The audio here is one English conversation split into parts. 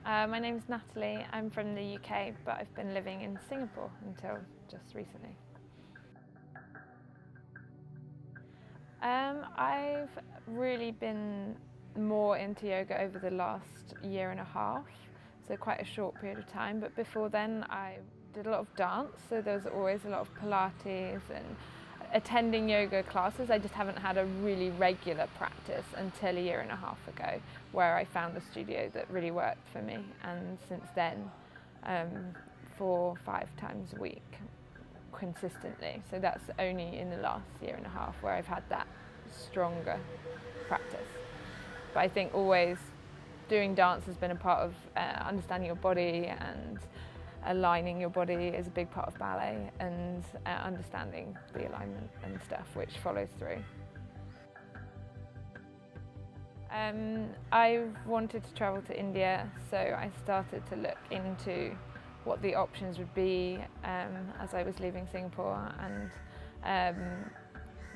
My name's Natalie. I'm from the UK, but I've been living in Singapore until just recently. I've really been more into yoga over the last year and a half, so quite a short period of time. But before then, I did a lot of dance, so there was always a lot of Pilates and attending yoga classes. I just haven't had a really regular practice until a year and a half ago, where I found a studio that really worked for me, and since then 4 or 5 times a week consistently. So that's only in the last year and a half where I've had that stronger practice. But I think always doing dance has been a part of understanding your body, and aligning your body is a big part of ballet, and understanding the alignment and stuff which follows through. I've wanted to travel to India, so I started to look into what the options would be as I was leaving Singapore, and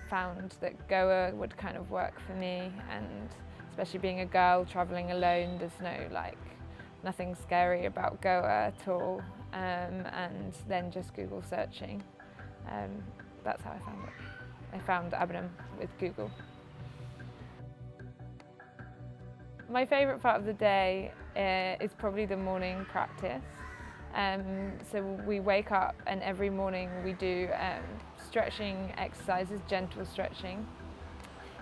found that Goa would kind of work for me, and especially being a girl travelling alone, there's nothing scary about Goa at all, and then just Google searching. That's how I found it. I found Abhinam with Google. My favourite part of the day is probably the morning practice. So we wake up, and every morning we do stretching exercises, gentle stretching,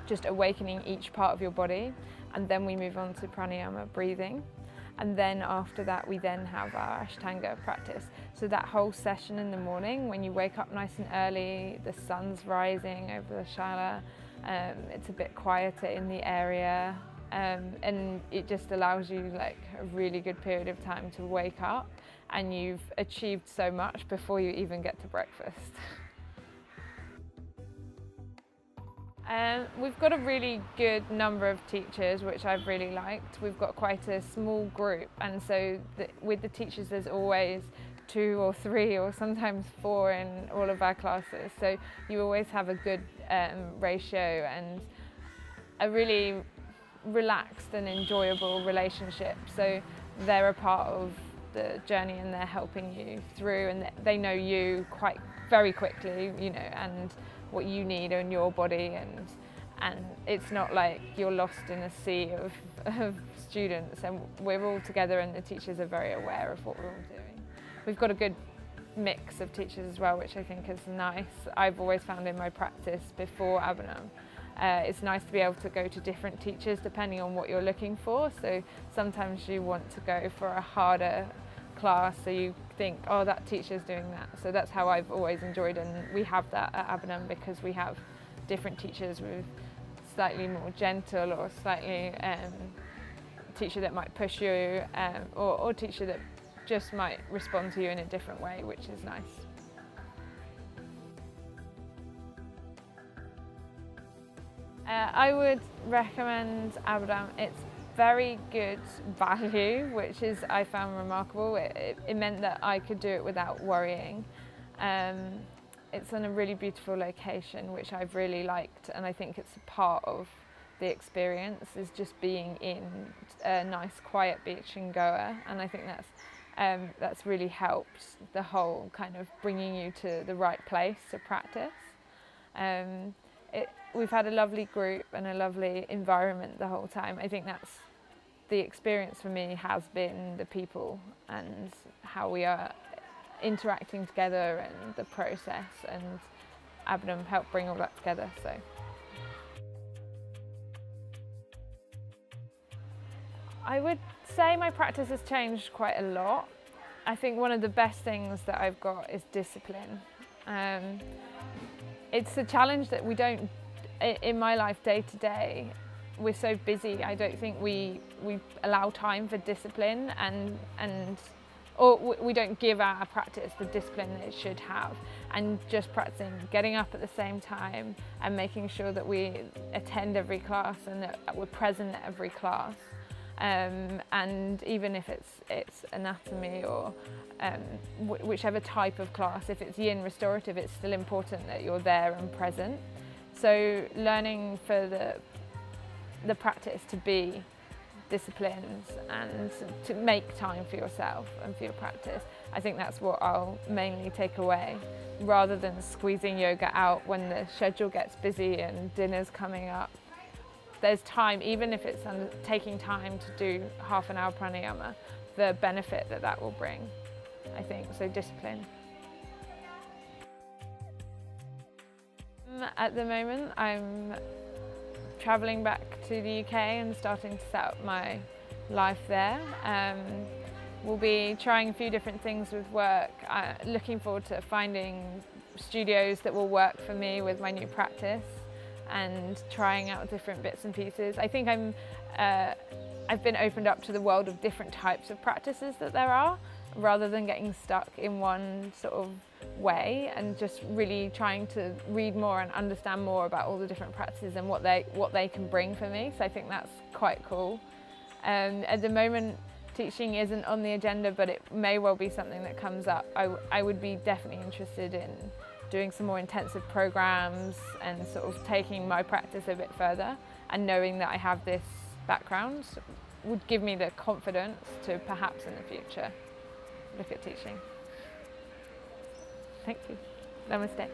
just awakening each part of your body, and then we move on to pranayama, breathing. And then after that, we then have our Ashtanga practice. So that whole session in the morning, when you wake up nice and early, the sun's rising over the shala, it's a bit quieter in the area, and it just allows you like a really good period of time to wake up, and you've achieved so much before you even get to breakfast. We've got a really good number of teachers, which I've really liked. We've got quite a small group, and so with the teachers there's always 2 or 3 or sometimes 4 in all of our classes. So you always have a good ratio and a really relaxed and enjoyable relationship. So they're a part of the journey, and they're helping you through, and they know you quite very quickly, you know, and what you need in your body, and it's not like you're lost in a sea of students, and we're all together, and the teachers are very aware of what we're all doing. We've got a good mix of teachers as well, which I think is nice. I've always found in my practice before Abhinam, it's nice to be able to go to different teachers depending on what you're looking for. So sometimes you want to go for a harder class, so you think, oh, that teacher's doing that. So that's how I've always enjoyed, and we have that at Abhinam because we have different teachers with slightly more gentle, or slightly teacher that might push you, or teacher that just might respond to you in a different way, which is nice. I would recommend Abhinam. It's very good value, which is I found remarkable. It meant that I could do it without worrying. It's in a really beautiful location, which I've really liked, and I think it's a part of the experience is just being in a nice quiet beach in Goa, and I think that's really helped the whole kind of bringing you to the right place to practice. We've had a lovely group and a lovely environment the whole time. I think that's the experience for me, has been the people and how we are interacting together and the process, and Abhinam helped bring all that together. So I would say my practice has changed quite a lot. I think one of the best things that I've got is discipline. It's a challenge that we don't, in my life day to day, we're so busy. I don't think we allow time for discipline, or we don't give our practice the discipline that it should have. And just practicing, getting up at the same time, and making sure that we attend every class and that we're present at every class. And even if it's anatomy or whichever type of class, if it's yin restorative, it's still important that you're there and present. So learning for the practice to be disciplines and to make time for yourself and for your practice. I think that's what I'll mainly take away, rather than squeezing yoga out when the schedule gets busy and dinner's coming up. There's time, even if it's taking time to do half an hour pranayama, the benefit that that will bring, I think, so discipline. At the moment, I'm travelling back to the UK and starting to set up my life there. We'll be trying a few different things with work. Looking forward to finding studios that will work for me with my new practice and trying out different bits and pieces. I think I've been opened up to the world of different types of practices that there are, rather than getting stuck in one sort of way, and just really trying to read more and understand more about all the different practices and what they can bring for me. So I think that's quite cool. At the moment, teaching isn't on the agenda, but it may well be something that comes up. I would be definitely interested in doing some more intensive programs and sort of taking my practice a bit further, and knowing that I have this background would give me the confidence to perhaps in the future look at teaching. Thank you. Namaste.